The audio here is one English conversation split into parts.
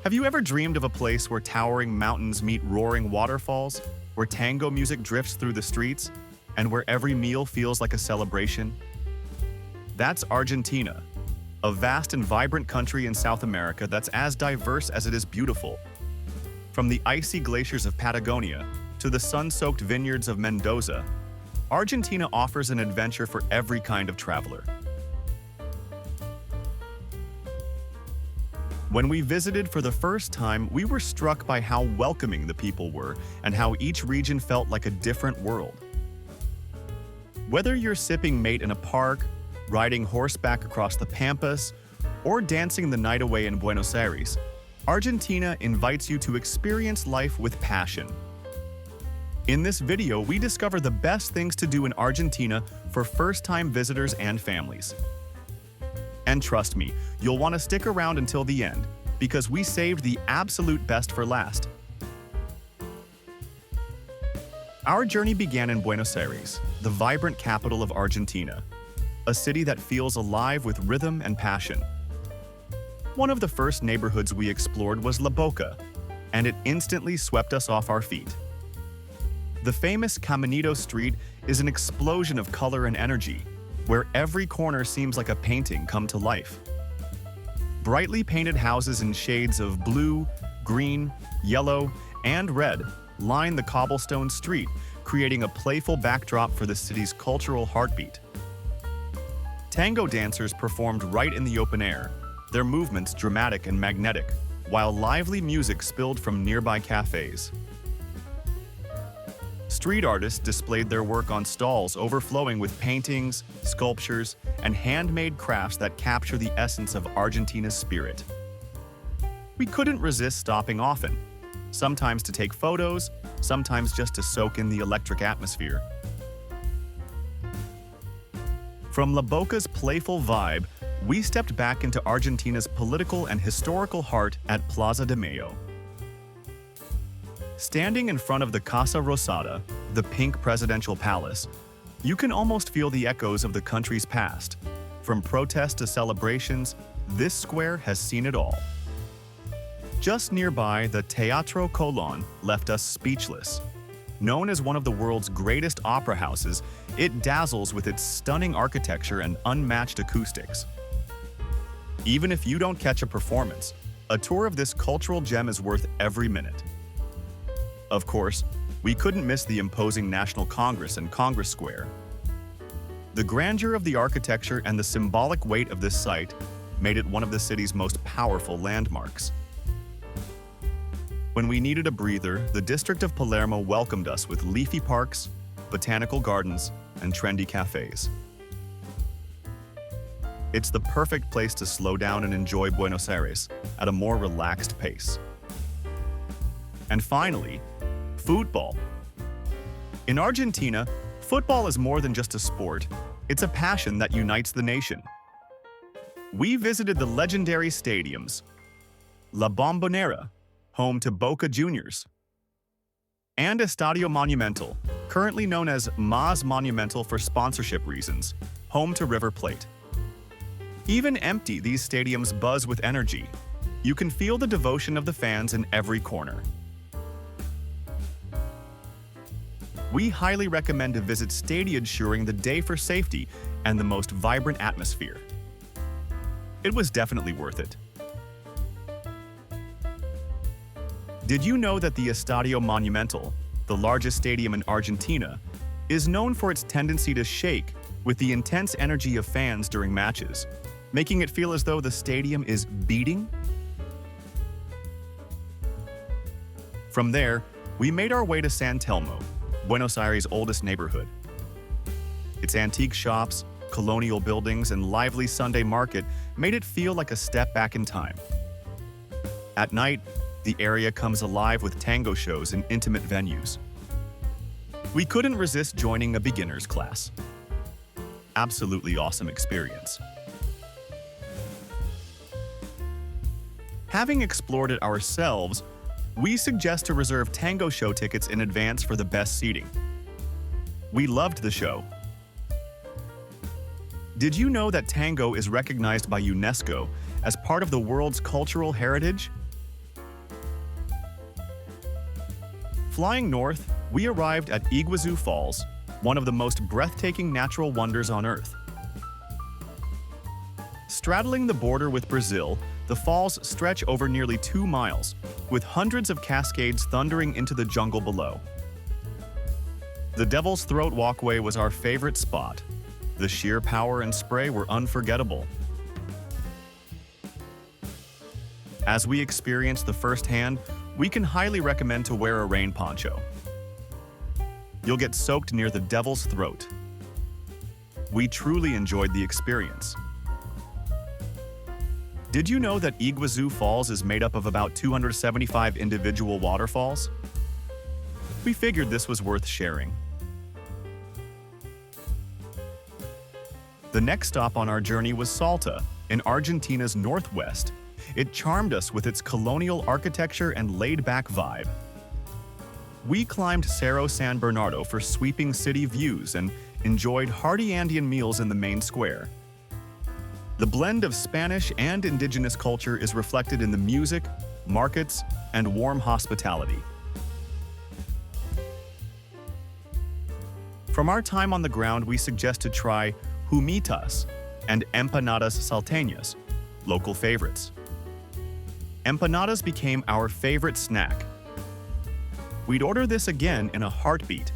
Have you ever dreamed of a place where towering mountains meet roaring waterfalls, where tango music drifts through the streets, and where every meal feels like a celebration? That's Argentina, a vast and vibrant country in South America that's as diverse as it is beautiful. From the icy glaciers of Patagonia to the sun-soaked vineyards of Mendoza, Argentina offers an adventure for every kind of traveler. When we visited for the first time, we were struck by how welcoming the people were and how each region felt like a different world. Whether you're sipping mate in a park, riding horseback across the Pampas, or dancing the night away in Buenos Aires, Argentina invites you to experience life with passion. In this video, we discover the best things to do in Argentina for first-time visitors and families. And trust me, you'll want to stick around until the end, because we saved the absolute best for last. Our journey began in Buenos Aires, the vibrant capital of Argentina, a city that feels alive with rhythm and passion. One of the first neighborhoods we explored was La Boca, and it instantly swept us off our feet. The famous Caminito Street is an explosion of color and energy, where every corner seems like a painting come to life. Brightly painted houses in shades of blue, green, yellow, and red line the cobblestone street, creating a playful backdrop for the city's cultural heartbeat. Tango dancers performed right in the open air, their movements dramatic and magnetic, while lively music spilled from nearby cafes. Street artists displayed their work on stalls overflowing with paintings, sculptures, and handmade crafts that capture the essence of Argentina's spirit. We couldn't resist stopping often, sometimes to take photos, sometimes just to soak in the electric atmosphere. From La Boca's playful vibe, we stepped back into Argentina's political and historical heart at Plaza de Mayo. Standing in front of the Casa Rosada, the pink presidential palace, you can almost feel the echoes of the country's past. From protests to celebrations, this square has seen it all. Just nearby, the Teatro Colón left us speechless. Known as one of the world's greatest opera houses, it dazzles with its stunning architecture and unmatched acoustics. Even if you don't catch a performance, a tour of this cultural gem is worth every minute. Of course, we couldn't miss the imposing National Congress and Congress Square. The grandeur of the architecture and the symbolic weight of this site made it one of the city's most powerful landmarks. When we needed a breather, the district of Palermo welcomed us with leafy parks, botanical gardens, and trendy cafes. It's the perfect place to slow down and enjoy Buenos Aires at a more relaxed pace. And finally, football. In Argentina, football is more than just a sport, it's a passion that unites the nation. We visited the legendary stadiums, La Bombonera, home to Boca Juniors, and Estadio Monumental, currently known as Más Monumental for sponsorship reasons, home to River Plate. Even empty, these stadiums buzz with energy. You can feel the devotion of the fans in every corner. We highly recommend to visit stadia during the day for safety and the most vibrant atmosphere. It was definitely worth it. Did you know that the Estadio Monumental, the largest stadium in Argentina, is known for its tendency to shake with the intense energy of fans during matches, making it feel as though the stadium is beating? From there, we made our way to San Telmo, Buenos Aires' oldest neighborhood. Its antique shops, colonial buildings, and lively Sunday market made it feel like a step back in time. At night, the area comes alive with tango shows and intimate venues. We couldn't resist joining a beginner's class. Absolutely awesome experience. Having explored it ourselves, we suggest to reserve tango show tickets in advance for the best seating. We loved the show. Did you know that tango is recognized by UNESCO as part of the world's cultural heritage? Flying north, we arrived at Iguazú Falls, one of the most breathtaking natural wonders on Earth. Straddling the border with Brazil, the falls stretch over nearly 2 miles, with hundreds of cascades thundering into the jungle below. The Devil's Throat Walkway was our favorite spot. The sheer power and spray were unforgettable. As we experienced the firsthand, we can highly recommend to wear a rain poncho. You'll get soaked near the Devil's Throat. We truly enjoyed the experience. Did you know that Iguazú Falls is made up of about 275 individual waterfalls? We figured this was worth sharing. The next stop on our journey was Salta, in Argentina's northwest. It charmed us with its colonial architecture and laid-back vibe. We climbed Cerro San Bernardo for sweeping city views and enjoyed hearty Andean meals in the main square. The blend of Spanish and indigenous culture is reflected in the music, markets, and warm hospitality. From our time on the ground, we suggest to try humitas and empanadas salteñas, local favorites. Empanadas became our favorite snack. We'd order this again in a heartbeat.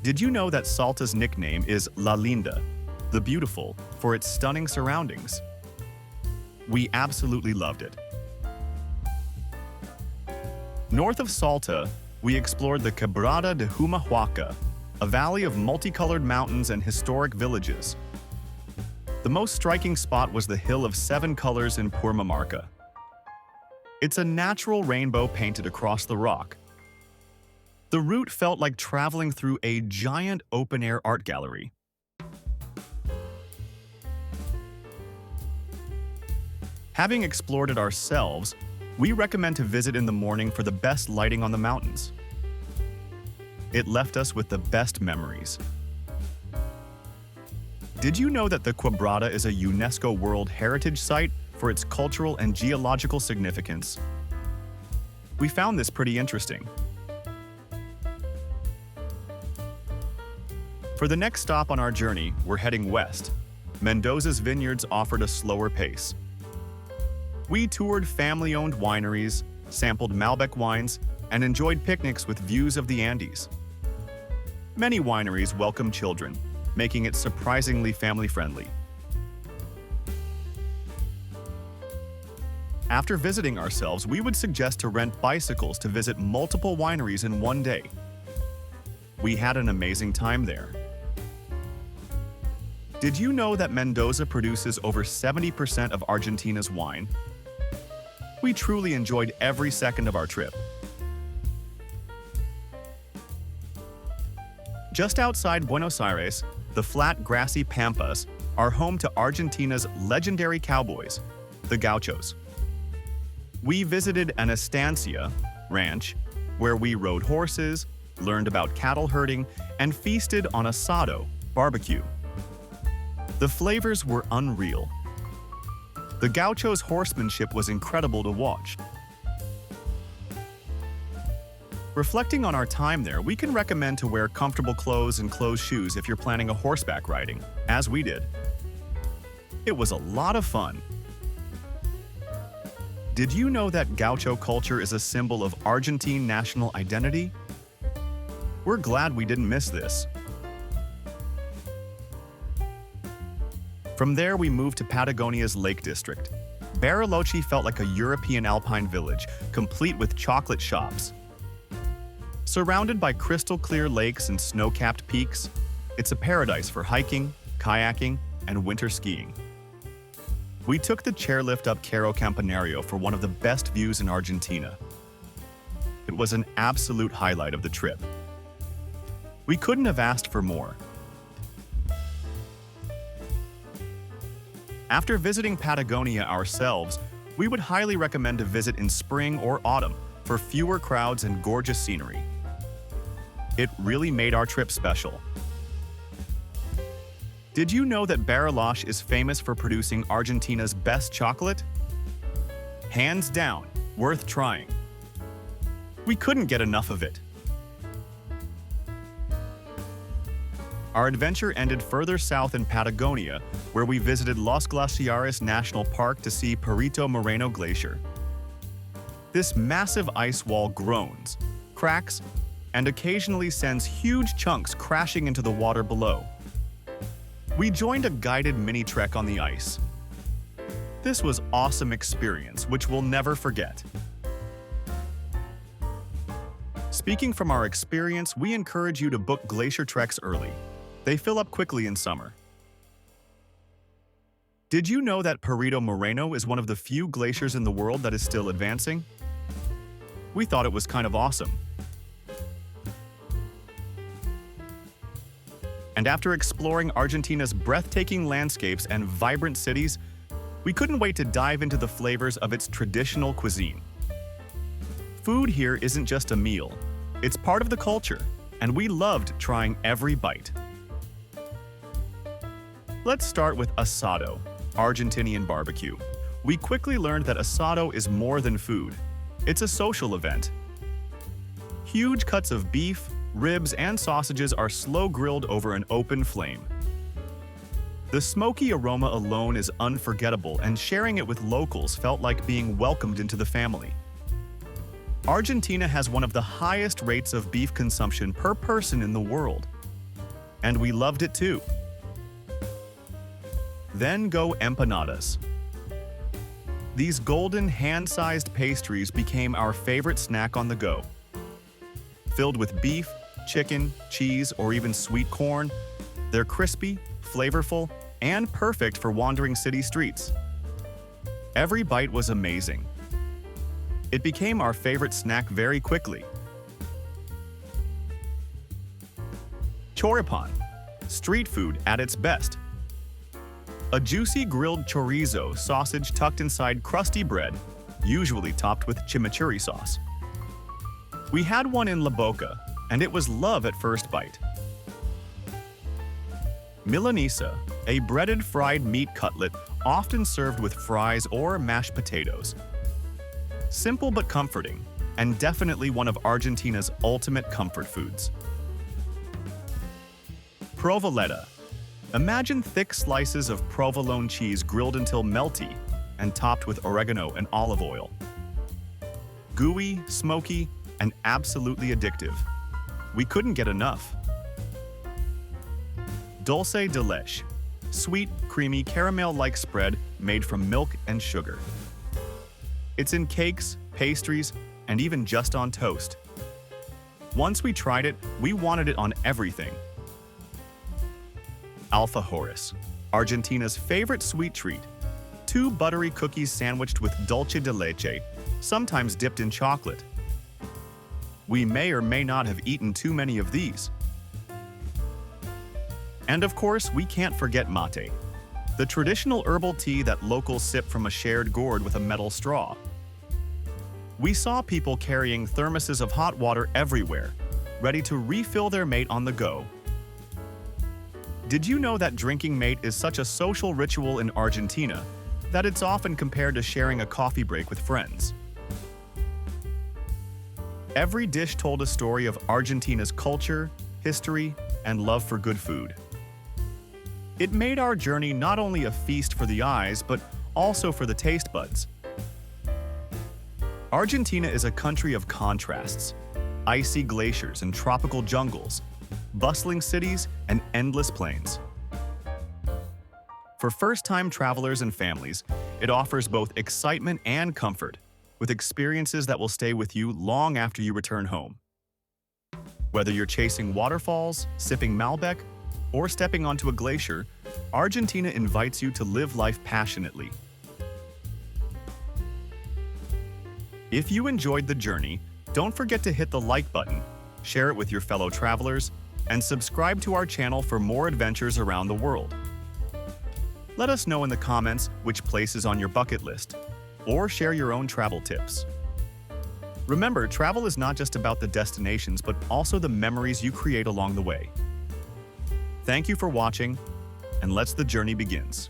Did you know that Salta's nickname is La Linda, the beautiful, for its stunning surroundings? We absolutely loved it. North of Salta, we explored the Quebrada de Humahuaca, a valley of multicolored mountains and historic villages. The most striking spot was the Hill of Seven Colors in Purmamarca. It's a natural rainbow painted across the rock. The route felt like traveling through a giant open-air art gallery. Having explored it ourselves, we recommend to visit in the morning for the best lighting on the mountains. It left us with the best memories. Did you know that the Quebrada is a UNESCO World Heritage Site for its cultural and geological significance? We found this pretty interesting. For the next stop on our journey, we're heading west. Mendoza's vineyards offered a slower pace. We toured family-owned wineries, sampled Malbec wines, and enjoyed picnics with views of the Andes. Many wineries welcome children, making it surprisingly family-friendly. After visiting ourselves, we would suggest to rent bicycles to visit multiple wineries in one day. We had an amazing time there. Did you know that Mendoza produces over 70% of Argentina's wine? We truly enjoyed every second of our trip. Just outside Buenos Aires, the flat, grassy Pampas are home to Argentina's legendary cowboys, the Gauchos. We visited an estancia, ranch, where we rode horses, learned about cattle herding, and feasted on asado, barbecue. The flavors were unreal. The Gauchos' horsemanship was incredible to watch. Reflecting on our time there, we can recommend to wear comfortable clothes and closed shoes if you're planning a horseback riding, as we did. It was a lot of fun. Did you know that Gaucho culture is a symbol of Argentine national identity? We're glad we didn't miss this. From there, we moved to Patagonia's Lake District. Bariloche felt like a European alpine village, complete with chocolate shops. Surrounded by crystal-clear lakes and snow-capped peaks, it's a paradise for hiking, kayaking, and winter skiing. We took the chairlift up Cerro Campanario for one of the best views in Argentina. It was an absolute highlight of the trip. We couldn't have asked for more. After visiting Patagonia ourselves, we would highly recommend to visit in spring or autumn for fewer crowds and gorgeous scenery. It really made our trip special. Did you know that Bariloche is famous for producing Argentina's best chocolate? Hands down, worth trying. We couldn't get enough of it. Our adventure ended further south in Patagonia, where we visited Los Glaciares National Park to see Perito Moreno Glacier. This massive ice wall groans, cracks, and occasionally sends huge chunks crashing into the water below. We joined a guided mini trek on the ice. This was an awesome experience, which we'll never forget. Speaking from our experience, we encourage you to book glacier treks early. They fill up quickly in summer. Did you know that Perito Moreno is one of the few glaciers in the world that is still advancing? We thought it was kind of awesome. And after exploring Argentina's breathtaking landscapes and vibrant cities, we couldn't wait to dive into the flavors of its traditional cuisine. Food here isn't just a meal, it's part of the culture, and we loved trying every bite. Let's start with asado, Argentinian barbecue. We quickly learned that asado is more than food. It's a social event. Huge cuts of beef, ribs, and sausages are slow-grilled over an open flame. The smoky aroma alone is unforgettable, and sharing it with locals felt like being welcomed into the family. Argentina has one of the highest rates of beef consumption per person in the world. And we loved it too. Then go empanadas. These golden, hand-sized pastries became our favorite snack on the go. Filled with beef, chicken, cheese, or even sweet corn, they're crispy, flavorful, and perfect for wandering city streets. Every bite was amazing. It became our favorite snack very quickly. Choripan, street food at its best. A juicy grilled chorizo sausage tucked inside crusty bread, usually topped with chimichurri sauce. We had one in La Boca, and it was love at first bite. Milanesa, a breaded fried meat cutlet often served with fries or mashed potatoes. Simple but comforting, and definitely one of Argentina's ultimate comfort foods. Provoleta. Imagine thick slices of provolone cheese grilled until melty and topped with oregano and olive oil. Gooey, smoky, and absolutely addictive. We couldn't get enough. Dulce de leche. Sweet, creamy, caramel-like spread made from milk and sugar. It's in cakes, pastries, and even just on toast. Once we tried it, we wanted it on everything. Alfajores, Argentina's favorite sweet treat. 2 buttery cookies sandwiched with dulce de leche, sometimes dipped in chocolate. We may or may not have eaten too many of these. And of course, we can't forget mate, the traditional herbal tea that locals sip from a shared gourd with a metal straw. We saw people carrying thermoses of hot water everywhere, ready to refill their mate on the go. Did you know that drinking mate is such a social ritual in Argentina that it's often compared to sharing a coffee break with friends? Every dish told a story of Argentina's culture, history, and love for good food. It made our journey not only a feast for the eyes, but also for the taste buds. Argentina is a country of contrasts, icy glaciers and tropical jungles, bustling cities, and endless plains. For first-time travelers and families, it offers both excitement and comfort, with experiences that will stay with you long after you return home. Whether you're chasing waterfalls, sipping Malbec, or stepping onto a glacier, Argentina invites you to live life passionately. If you enjoyed the journey, don't forget to hit the like button, share it with your fellow travelers, and subscribe to our channel for more adventures around the world. Let us know in the comments which place is on your bucket list, or share your own travel tips. Remember, travel is not just about the destinations, but also the memories you create along the way. Thank you for watching, and let's the journey begins.